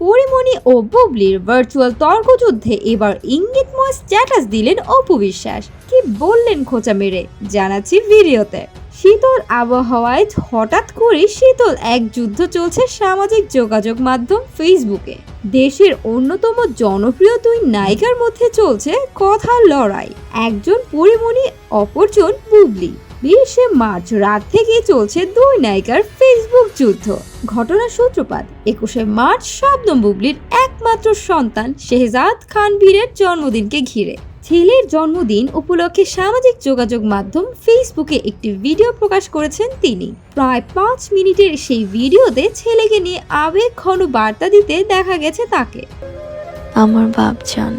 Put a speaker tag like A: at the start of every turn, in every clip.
A: পরিমণি ও বুবলির ভার্চুয়াল তর্কযুদ্ধে এবার ইঙ্গিতময় স্ট্যাটাস দিলেন অপু বিশ্বাস। কি বললেন খোঁচা মেরে, জানাচ্ছি ভিডিওতে। শীতল আবহাওয়ায় হঠাৎ করে শীতল এক যুদ্ধ চলছে সামাজিক যোগাযোগ মাধ্যম ফেসবুকে। দেশের অন্যতম জনপ্রিয় দুই নায়িকার মধ্যে চলছে কথার লড়াই। একজন পরিমণি, অপরজন বুবলি। 20শে মার্চ রাত থেকে চলছে দুই নায়িকার ফেসবুক যুদ্ধ। ঘটনার সূত্রপাত 21শে মার্চ শবনম বুবলির একমাত্র সন্তান শেহজাদ খানবীরের জন্মদিনকে ঘিরে। ছেলের জন্মদিন উপলক্ষে সামাজিক যোগাযোগ মাধ্যম ফেসবুকে একটি ভিডিও প্রকাশ করেছেন তিনি। প্রায় 5 মিনিটের সেই ভিডিওতে ছেলেকে নিয়ে আবেগঘন বার্তা দিতে দেখা গেছে তাকে।
B: আমার বাপজান,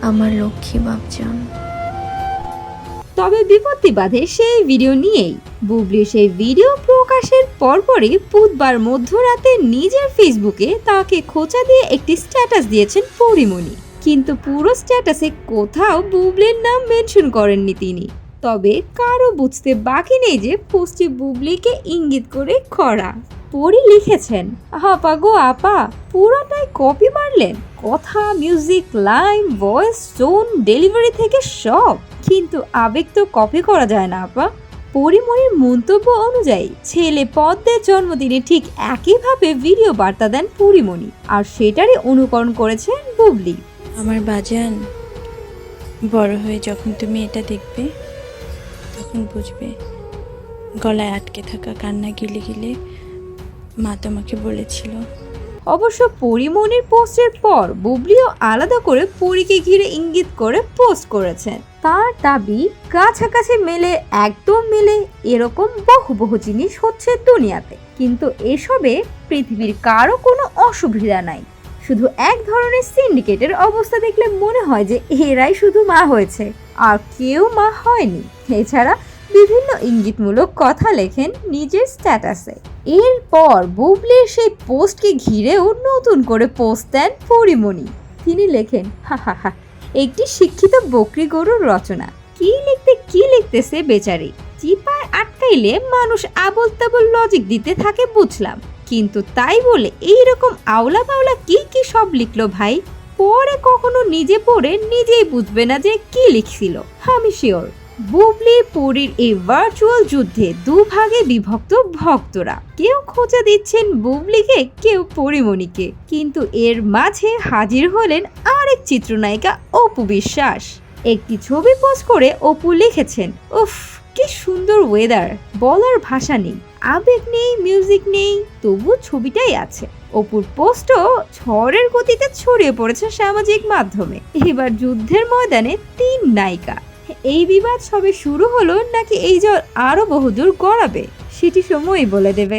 B: আমার লক্ষ্মী বাপজান।
A: তবে বিপত্তি বাধে সেই ভিডিও নিয়েই। বুবলির সেই ভিডিও প্রকাশের পরপরই বুধবার মধ্যরাতে নিজের ফেসবুকে তাকে খোঁচা দিয়ে একটি স্ট্যাটাস দিয়েছেন পরিমণি। কিন্তু পুরো স্ট্যাটাসে কোথাও বুবলির নাম মেনশন করেননি তিনি। তবে কারো বুঝতে বাকি নেই যে পোস্টে বুবলিকে ইঙ্গিত করে করা। পরি লিখেছেন, আপা গো আপা, পুরোটাই কপি মারলেন, কথা, music, line, voice, tone, delivery থেকে সব। কিন্তু আবেগ তো কপি করা যায় না আপা। পরিমণির মন্তব্য অনুযায়ী ছেলে পদ্মের জন্মদিনে ঠিক একইভাবে ভিডিও বার্তা দেন পরিমণি, আর সেটারই অনুকরণ করেছেন বুবলি।
B: আমার বাজান, বড় হয়ে যখন তুমি এটা দেখবে তখন বুঝবে গলায় আটকে থাকা কান্না গিলে গিলে মা তোমাকে বলেছিল।
A: অবশ্য পরিমণির পোস্টের পর বুবলিও আলাদা করে পরীকে ঘিরে ইঙ্গিত করে পোস্ট করেছেন। তার দাবি, কাছাকাছি মেলে, একদম মেলে, এরকম বহু বহু জিনিস হচ্ছে দুনিয়াতে, কিন্তু এসবে পৃথিবীর কারো কোনো অসুবিধা নাই। শুধু এক ধরনের সিন্ডিকেটের অবস্থা দেখলে মনে হয় যে এরাই শুধু মা হয়েছে, আর কেউ মা হয়নি। এছাড়া বিভিন্ন ইঙ্গিতমূলক কথা লেখেন নিজের স্ট্যাটাসে। এরপর বুবলির সেই পোস্টকে ঘিরেও নতুন করে পোস্ট দেন পরিমণি। তিনি লেখেন, হা হা হা, একটি শিক্ষিত বকরি গরুর রচনা। কি লিখতেছে বেচারি। চিপায় আটকাইলে মানুষ আবল তাবল লজিক দিতে থাকে বুঝলাম, কিন্তু তাই বলে এইরকম আওলা বাওলা কি সব লিখলো ভাই। পরে কখনো নিজে পড়ে নিজেই বুঝবে না যে কি লিখছিল। আমি শিওর বুবলি পরির এই ভার্চুয়াল যুদ্ধে দুভাগে বিভক্ত ভক্তরা। কেউ খোঁচা দিচ্ছেন বুবলিকে, কেউ পরিমণিকে। কিন্তু এর মাঝে হাজির হলেন আরেক চিত্রনায়িকা অপু বিশ্বাস। একটি ছবি পোস্ট করে অপু লিখেছেন, উফ কি সুন্দর ওয়েদার, বলার ভাষা নেই, আবেগ নেই, মিউজিক নেই, তবু ছবিটাই আছে। অপুর পোস্টও ঝড়ের গতিতে ছড়িয়ে পড়েছে সামাজিক মাধ্যমে। এবার যুদ্ধের ময়দানে 3 নায়িকা। এই বিবাদ সবে শুরু হলো নাকি এই জ্বর আরো বহুদূর গড়াবে, সেটি সময়ই বলে দেবে।